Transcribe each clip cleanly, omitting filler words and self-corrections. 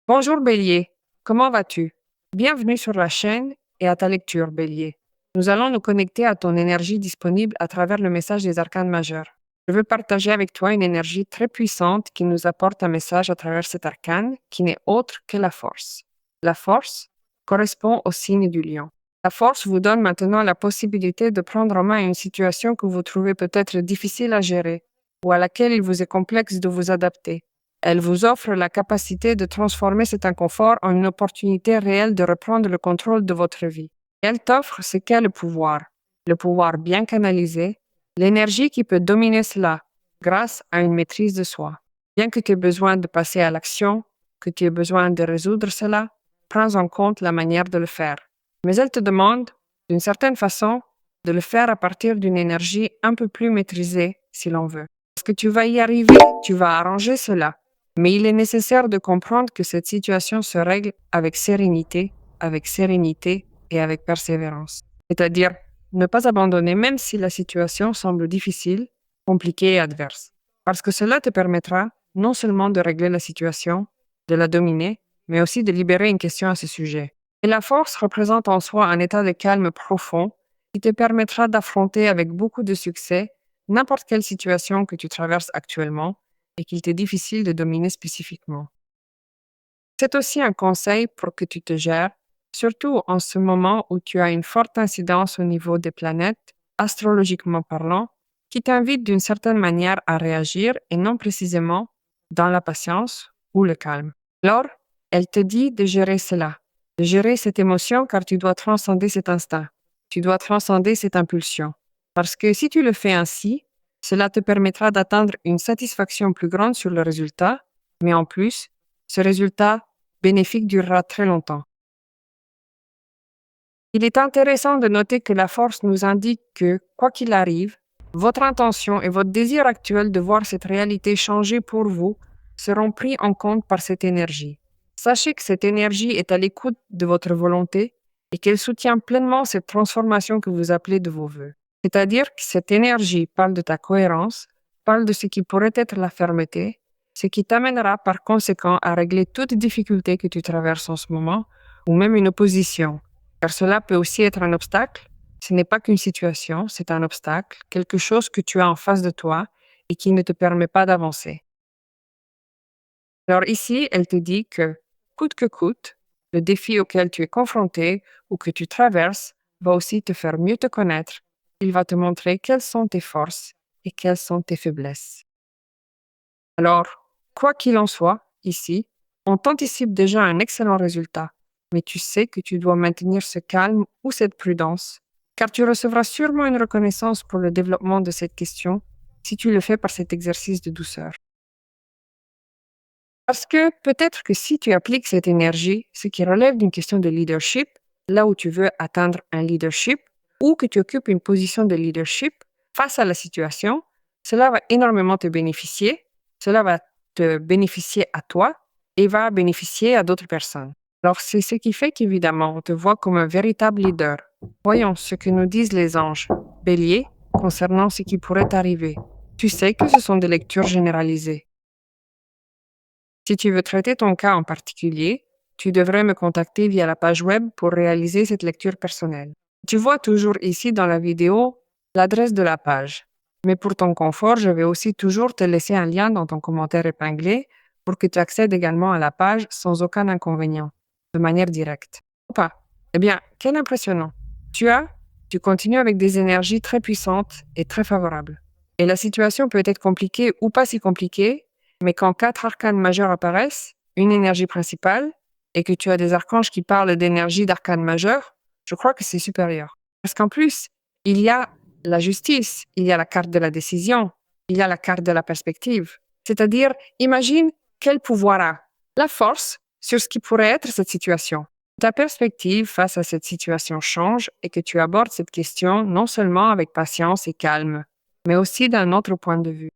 Bonjour Bélier, comment vas-tu? Bienvenue sur la chaîne et à ta lecture Bélier. Nous allons nous connecter à ton énergie disponible à travers le message des arcanes majeurs. Je veux partager avec toi une énergie très puissante qui nous apporte un message à travers cet arcane qui n'est autre que la force. La force correspond au signe du lion. La force vous donne maintenant la possibilité de prendre en main une situation que vous trouvez peut-être difficile à gérer ou à laquelle il vous est complexe de vous adapter. Elle vous offre la capacité de transformer cet inconfort en une opportunité réelle de reprendre le contrôle de votre vie. Elle t'offre ce qu'est le pouvoir bien canalisé, l'énergie qui peut dominer cela grâce à une maîtrise de soi. Bien que tu aies besoin de passer à l'action, que tu aies besoin de résoudre cela, prends en compte la manière de le faire. Mais elle te demande, d'une certaine façon, de le faire à partir d'une énergie un peu plus maîtrisée, si l'on veut. Parce que tu vas y arriver, tu vas arranger cela. Mais il est nécessaire de comprendre que cette situation se règle avec sérénité et avec persévérance. C'est-à-dire ne pas abandonner même si la situation semble difficile, compliquée et adverse. Parce que cela te permettra non seulement de régler la situation, de la dominer, mais aussi de libérer une question à ce sujet. Et la force représente en soi un état de calme profond qui te permettra d'affronter avec beaucoup de succès n'importe quelle situation que tu traverses actuellement et qu'il t'est difficile de dominer spécifiquement. C'est aussi un conseil pour que tu te gères, surtout en ce moment où tu as une forte incidence au niveau des planètes, astrologiquement parlant, qui t'invite d'une certaine manière à réagir et non précisément dans la patience ou le calme. Alors, elle te dit de gérer cela, de gérer cette émotion car tu dois transcender cet instinct, tu dois transcender cette impulsion. Parce que si tu le fais ainsi, cela te permettra d'atteindre une satisfaction plus grande sur le résultat, mais en plus, ce résultat bénéfique durera très longtemps. Il est intéressant de noter que la force nous indique que, quoi qu'il arrive, votre intention et votre désir actuel de voir cette réalité changer pour vous seront pris en compte par cette énergie. Sachez que cette énergie est à l'écoute de votre volonté et qu'elle soutient pleinement cette transformation que vous appelez de vos voeux. C'est-à-dire que cette énergie parle de ta cohérence, parle de ce qui pourrait être la fermeté, ce qui t'amènera par conséquent à régler toute difficulté que tu traverses en ce moment, ou même une opposition. Car cela peut aussi être un obstacle. Ce n'est pas qu'une situation, c'est un obstacle, quelque chose que tu as en face de toi et qui ne te permet pas d'avancer. Alors ici, elle te dit que coûte, le défi auquel tu es confronté ou que tu traverses va aussi te faire mieux te connaître. Il va te montrer quelles sont tes forces et quelles sont tes faiblesses. Alors, quoi qu'il en soit, ici, on t'anticipe déjà un excellent résultat, mais tu sais que tu dois maintenir ce calme ou cette prudence, car tu recevras sûrement une reconnaissance pour le développement de cette question si tu le fais par cet exercice de douceur. Parce que peut-être que si tu appliques cette énergie, ce qui relève d'une question de leadership, là où tu veux atteindre un leadership, ou que tu occupes une position de leadership face à la situation, cela va énormément te bénéficier, cela va te bénéficier à toi et va bénéficier à d'autres personnes. Alors c'est ce qui fait qu'évidemment, on te voit comme un véritable leader. Voyons ce que nous disent les anges. Bélier, concernant ce qui pourrait arriver. Tu sais que ce sont des lectures généralisées. Si tu veux traiter ton cas en particulier, tu devrais me contacter via la page web pour réaliser cette lecture personnelle. Tu vois toujours ici dans la vidéo l'adresse de la page. Mais pour ton confort, je vais aussi toujours te laisser un lien dans ton commentaire épinglé pour que tu accèdes également à la page sans aucun inconvénient, de manière directe. Ou pas? Eh bien, quel impressionnant. Tu continues avec des énergies très puissantes et très favorables. Et la situation peut être compliquée ou pas si compliquée, mais quand 4 arcanes majeurs apparaissent, une énergie principale, et que tu as des archanges qui parlent d'énergie d'arcane majeure, je crois que c'est supérieur. Parce qu'en plus, il y a la justice, il y a la carte de la décision, il y a la carte de la perspective. C'est-à-dire, imagine quel pouvoir a la force sur ce qui pourrait être cette situation. Ta perspective face à cette situation change et que tu abordes cette question non seulement avec patience et calme, mais aussi d'un autre point de vue.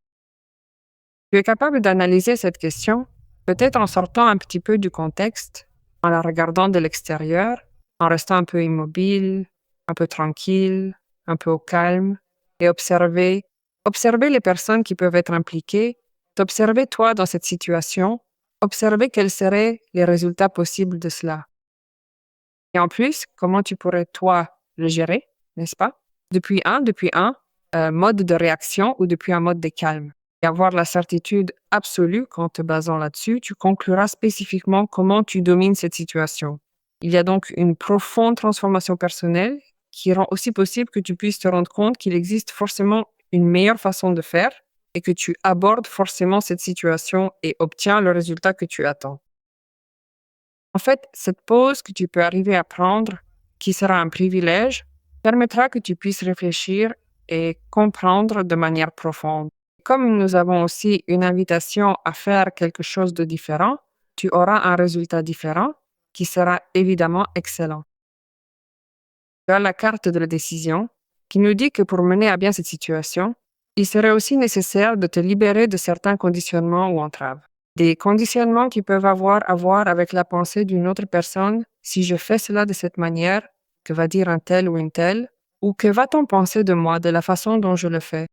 Tu es capable d'analyser cette question, peut-être en sortant un petit peu du contexte, en la regardant de l'extérieur, en restant un peu immobile, un peu tranquille, un peu au calme, et observer les personnes qui peuvent être impliquées, t'observer toi dans cette situation, observer quels seraient les résultats possibles de cela. Et en plus, comment tu pourrais, toi, le gérer, n'est-ce pas? Depuis un mode de réaction ou depuis un mode de calme. Et avoir la certitude absolue qu'en te basant là-dessus, tu concluras spécifiquement comment tu domines cette situation. Il y a donc une profonde transformation personnelle qui rend aussi possible que tu puisses te rendre compte qu'il existe forcément une meilleure façon de faire et que tu abordes forcément cette situation et obtiens le résultat que tu attends. En fait, cette pause que tu peux arriver à prendre, qui sera un privilège, permettra que tu puisses réfléchir et comprendre de manière profonde. Comme nous avons aussi une invitation à faire quelque chose de différent, tu auras un résultat différent qui sera évidemment excellent. Tu as la carte de la décision qui nous dit que pour mener à bien cette situation, il serait aussi nécessaire de te libérer de certains conditionnements ou entraves. Des conditionnements qui peuvent avoir à voir avec la pensée d'une autre personne, si je fais cela de cette manière, que va dire un tel ou une telle, ou que va-t-on penser de moi de la façon dont je le fais.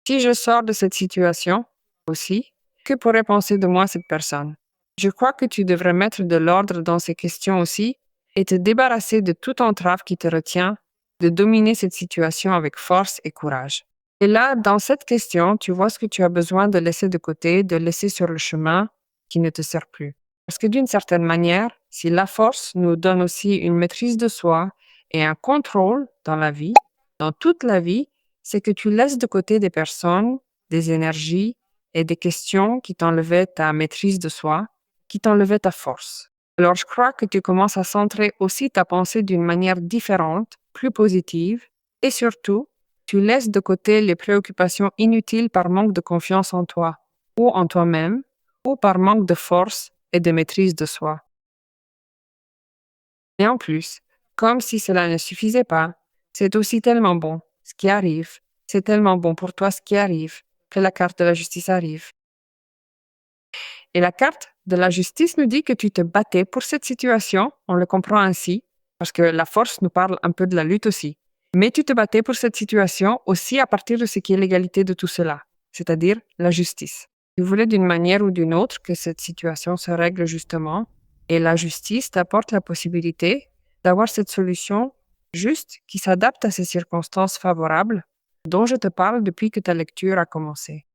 Si je sors de cette situation, aussi, que pourrait penser de moi cette personne? Je crois que tu devrais mettre de l'ordre dans ces questions aussi et te débarrasser de toute entrave qui te retient de dominer cette situation avec force et courage. Et là, dans cette question, tu vois ce que tu as besoin de laisser de côté, de laisser sur le chemin qui ne te sert plus. Parce que d'une certaine manière, si la force nous donne aussi une maîtrise de soi et un contrôle dans la vie, dans toute la vie, c'est que tu laisses de côté des personnes, des énergies et des questions qui t'enlevaient ta maîtrise de soi, qui t'enlevaient ta force. Alors je crois que tu commences à centrer aussi ta pensée d'une manière différente, plus positive, et surtout, tu laisses de côté les préoccupations inutiles par manque de confiance en toi, ou en toi-même, ou par manque de force et de maîtrise de soi. Et en plus, comme si cela ne suffisait pas, c'est aussi tellement bon ce qui arrive, c'est tellement bon pour toi ce qui arrive, que la carte de la justice arrive. Et la carte de la justice nous dit que tu te battais pour cette situation, on le comprend ainsi, parce que la force nous parle un peu de la lutte aussi. Mais tu te battais pour cette situation aussi à partir de ce qui est l'égalité de tout cela, c'est-à-dire la justice. Tu voulais d'une manière ou d'une autre que cette situation se règle justement, et la justice t'apporte la possibilité d'avoir cette solution juste qui s'adapte à ces circonstances favorables dont je te parle depuis que ta lecture a commencé.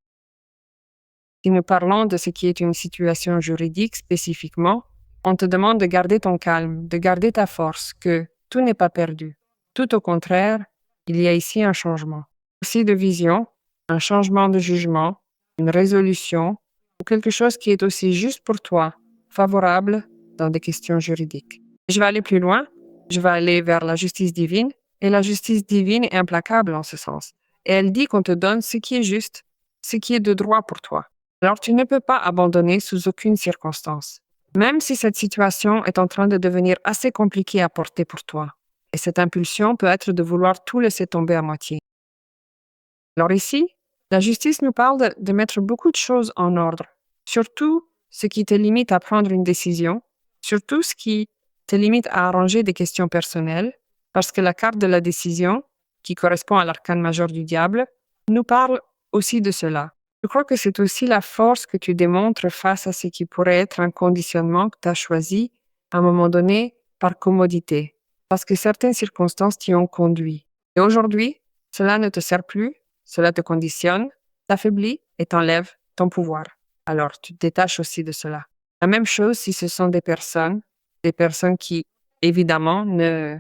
Si nous parlons de ce qui est une situation juridique spécifiquement, on te demande de garder ton calme, de garder ta force, que tout n'est pas perdu. Tout au contraire, il y a ici un changement. Aussi de vision, un changement de jugement, une résolution, ou quelque chose qui est aussi juste pour toi, favorable dans des questions juridiques. Je vais aller plus loin, je vais aller vers la justice divine, et la justice divine est implacable en ce sens. Et elle dit qu'on te donne ce qui est juste, ce qui est de droit pour toi. Alors tu ne peux pas abandonner sous aucune circonstance, même si cette situation est en train de devenir assez compliquée à porter pour toi. Et cette impulsion peut être de vouloir tout laisser tomber à moitié. Alors ici, la justice nous parle de mettre beaucoup de choses en ordre, surtout ce qui te limite à prendre une décision, surtout ce qui te limite à arranger des questions personnelles, parce que la carte de la décision, qui correspond à l'arcane majeur du diable, nous parle aussi de cela. Je crois que c'est aussi la force que tu démontres face à ce qui pourrait être un conditionnement que tu as choisi à un moment donné par commodité, parce que certaines circonstances t'y ont conduit. Et aujourd'hui, cela ne te sert plus, cela te conditionne, t'affaiblit et t'enlève ton pouvoir. Alors, tu te détaches aussi de cela. La même chose si ce sont des personnes qui, évidemment, ne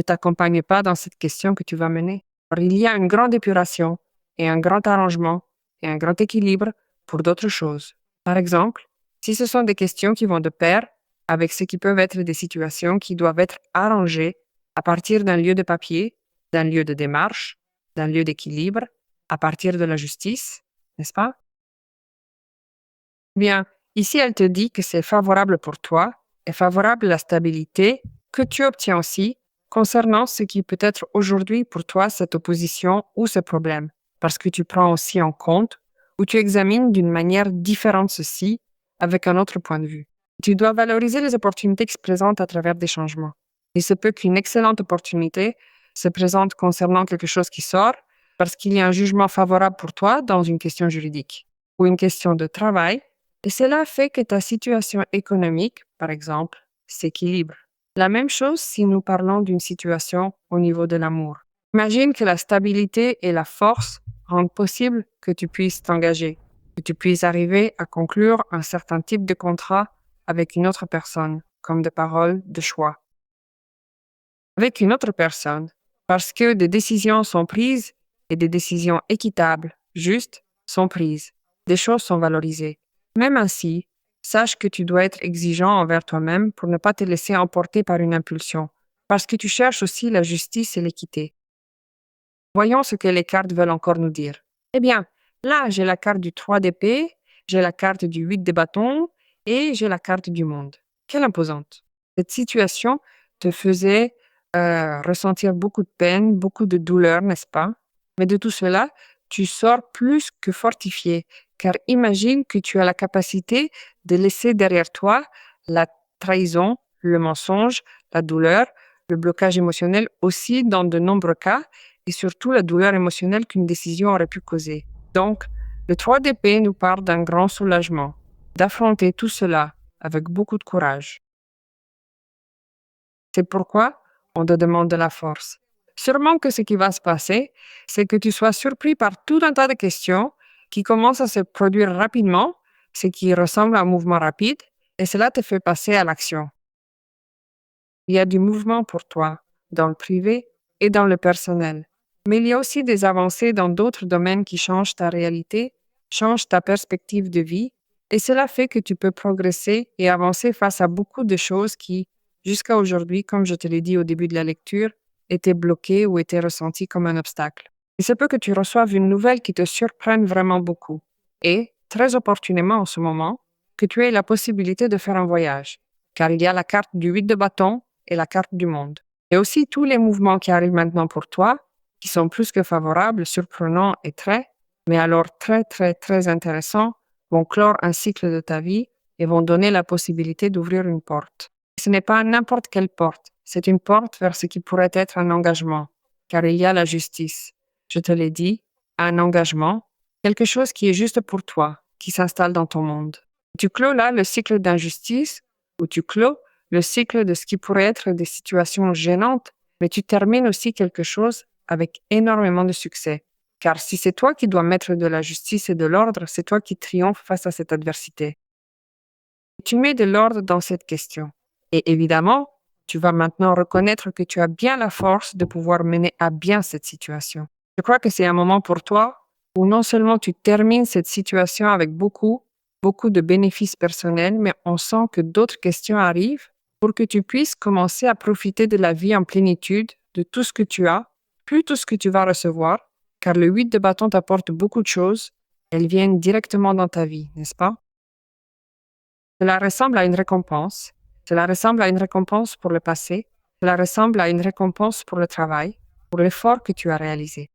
t'accompagnent pas dans cette question que tu vas mener. Alors, il y a une grande épuration et un grand arrangement et un grand équilibre pour d'autres choses. Par exemple, si ce sont des questions qui vont de pair avec ce qui peuvent être des situations qui doivent être arrangées à partir d'un lieu de papier, d'un lieu de démarche, d'un lieu d'équilibre, à partir de la justice, n'est-ce pas? Bien, ici, elle te dit que c'est favorable pour toi et favorable à la stabilité que tu obtiens aussi concernant ce qui peut être aujourd'hui pour toi cette opposition ou ce problème, parce que tu prends aussi en compte ou tu examines d'une manière différente ceci avec un autre point de vue. Tu dois valoriser les opportunités qui se présentent à travers des changements. Il se peut qu'une excellente opportunité se présente concernant quelque chose qui sort parce qu'il y a un jugement favorable pour toi dans une question juridique ou une question de travail Et cela fait que ta situation économique, par exemple, s'équilibre. La même chose si nous parlons d'une situation au niveau de l'amour. Imagine que la stabilité et la force rendent possible que tu puisses t'engager, que tu puisses arriver à conclure un certain type de contrat avec une autre personne, comme de paroles de choix. Avec une autre personne, parce que des décisions sont prises et des décisions équitables, justes, sont prises. Des choses sont valorisées. Même ainsi, sache que tu dois être exigeant envers toi-même pour ne pas te laisser emporter par une impulsion, parce que tu cherches aussi la justice et l'équité. Voyons ce que les cartes veulent encore nous dire. Eh bien, là, j'ai la carte du 3 d'épée, j'ai la carte du 8 de bâton et j'ai la carte du monde. Quelle imposante. Cette situation te faisait ressentir beaucoup de peine, beaucoup de douleur, n'est-ce pas? Mais de tout cela, tu sors plus que fortifié, car imagine que tu as la capacité de laisser derrière toi la trahison, le mensonge, la douleur, le blocage émotionnel aussi dans de nombreux cas, et surtout la douleur émotionnelle qu'une décision aurait pu causer. Donc, le 3 d'épée nous parle d'un grand soulagement, d'affronter tout cela avec beaucoup de courage. C'est pourquoi on te demande de la force. Sûrement que ce qui va se passer, c'est que tu sois surpris par tout un tas de questions qui commencent à se produire rapidement, ce qui ressemble à un mouvement rapide, et cela te fait passer à l'action. Il y a du mouvement pour toi, dans le privé et dans le personnel. Mais il y a aussi des avancées dans d'autres domaines qui changent ta réalité, changent ta perspective de vie, et cela fait que tu peux progresser et avancer face à beaucoup de choses qui, jusqu'à aujourd'hui, comme je te l'ai dit au début de la lecture, étaient bloquées ou étaient ressenties comme un obstacle. Il se peut que tu reçoives une nouvelle qui te surprenne vraiment beaucoup. Et, très opportunément en ce moment, que tu aies la possibilité de faire un voyage, car il y a la carte du 8 de bâton et la carte du monde. Et aussi tous les mouvements qui arrivent maintenant pour toi, qui sont plus que favorables, surprenants et mais alors très, très, très intéressants, vont clore un cycle de ta vie et vont donner la possibilité d'ouvrir une porte. Ce n'est pas n'importe quelle porte, c'est une porte vers ce qui pourrait être un engagement, car il y a la justice. Je te l'ai dit, un engagement, quelque chose qui est juste pour toi, qui s'installe dans ton monde. Tu clôt là le cycle d'injustice, ou tu clôt le cycle de ce qui pourrait être des situations gênantes, mais tu termines aussi quelque chose avec énormément de succès. Car si c'est toi qui dois mettre de la justice et de l'ordre, c'est toi qui triomphes face à cette adversité. Tu mets de l'ordre dans cette question. Et évidemment, tu vas maintenant reconnaître que tu as bien la force de pouvoir mener à bien cette situation. Je crois que c'est un moment pour toi où non seulement tu termines cette situation avec beaucoup de bénéfices personnels, mais on sent que d'autres questions arrivent pour que tu puisses commencer à profiter de la vie en plénitude, de tout ce que tu as, plus tout ce que tu vas recevoir, car le 8 de bâton t'apporte beaucoup de choses. Elles viennent directement dans ta vie, n'est-ce pas? Cela ressemble à une récompense. Cela ressemble à une récompense pour le passé. Cela ressemble à une récompense pour le travail, pour l'effort que tu as réalisé.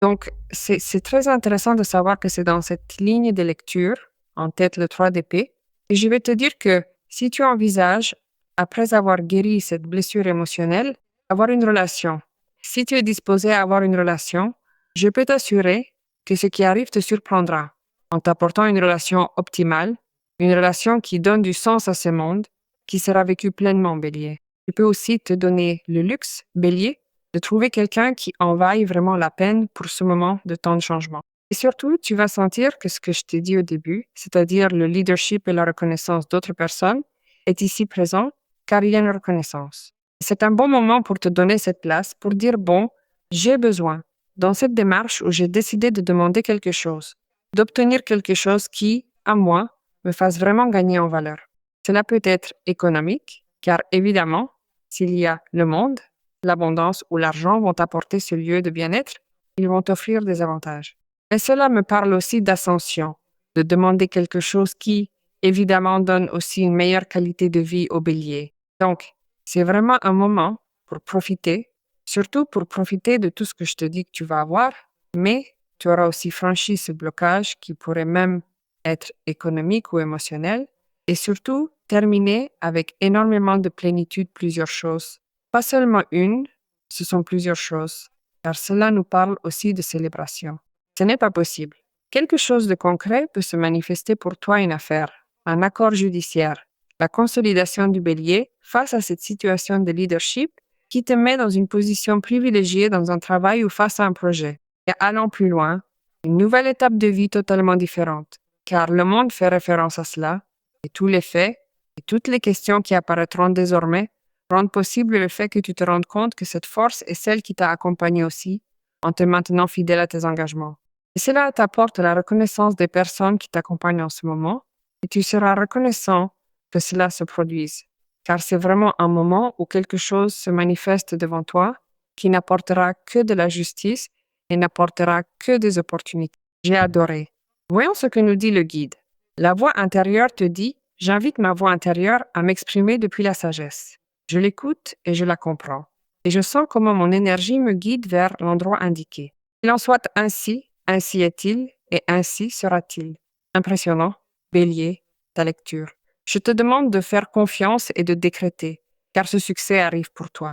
Donc, c'est très intéressant de savoir que c'est dans cette ligne de lecture, en tête le 3 d'épée, et je vais te dire que si tu envisages, après avoir guéri cette blessure émotionnelle, avoir une relation, si tu es disposé à avoir une relation, je peux t'assurer que ce qui arrive te surprendra en t'apportant une relation optimale, une relation qui donne du sens à ce monde, qui sera vécue pleinement, Bélier. Je peux aussi te donner le luxe, Bélier, de trouver quelqu'un qui en vaille vraiment la peine pour ce moment de tant de changement. Et surtout, tu vas sentir que ce que je t'ai dit au début, c'est-à-dire le leadership et la reconnaissance d'autres personnes, est ici présent car il y a une reconnaissance. C'est un bon moment pour te donner cette place, pour dire, bon, j'ai besoin, dans cette démarche où j'ai décidé de demander quelque chose, d'obtenir quelque chose qui, à moi, me fasse vraiment gagner en valeur. Cela peut être économique, car évidemment, s'il y a le monde, l'abondance ou l'argent vont t'apporter ce lieu de bien-être, ils vont t'offrir des avantages. Mais cela me parle aussi d'ascension, de demander quelque chose qui, évidemment, donne aussi une meilleure qualité de vie au bélier. Donc, c'est vraiment un moment pour profiter, surtout pour profiter de tout ce que je te dis que tu vas avoir, mais tu auras aussi franchi ce blocage qui pourrait même être économique ou émotionnel, et surtout terminer avec énormément de plénitude plusieurs choses. Pas seulement une, ce sont plusieurs choses, car cela nous parle aussi de célébration. Ce n'est pas possible Quelque chose de concret peut se manifester pour toi une affaire, un accord judiciaire, la consolidation du bélier face à cette situation de leadership qui te met dans une position privilégiée dans un travail ou face à un projet. Et allons plus loin, une nouvelle étape de vie totalement différente, car le monde fait référence à cela, et tous les faits et toutes les questions qui apparaîtront désormais rendent possible le fait que tu te rendes compte que cette force est celle qui t'a accompagné aussi, en te maintenant fidèle à tes engagements. Et cela t'apporte la reconnaissance des personnes qui t'accompagnent en ce moment, et tu seras reconnaissant que cela se produise, car c'est vraiment un moment où quelque chose se manifeste devant toi qui n'apportera que de la justice et n'apportera que des opportunités. J'ai adoré. Voyons ce que nous dit le guide. La voix intérieure te dit: j'invite ma voix intérieure à m'exprimer depuis la sagesse. Je l'écoute et je la comprends. Et je sens comment mon énergie me guide vers l'endroit indiqué. Il en soit ainsi, ainsi est-il, et ainsi sera-t-il. Impressionnant, Bélier, ta lecture. Je te demande de faire confiance et de décréter, car ce succès arrive pour toi.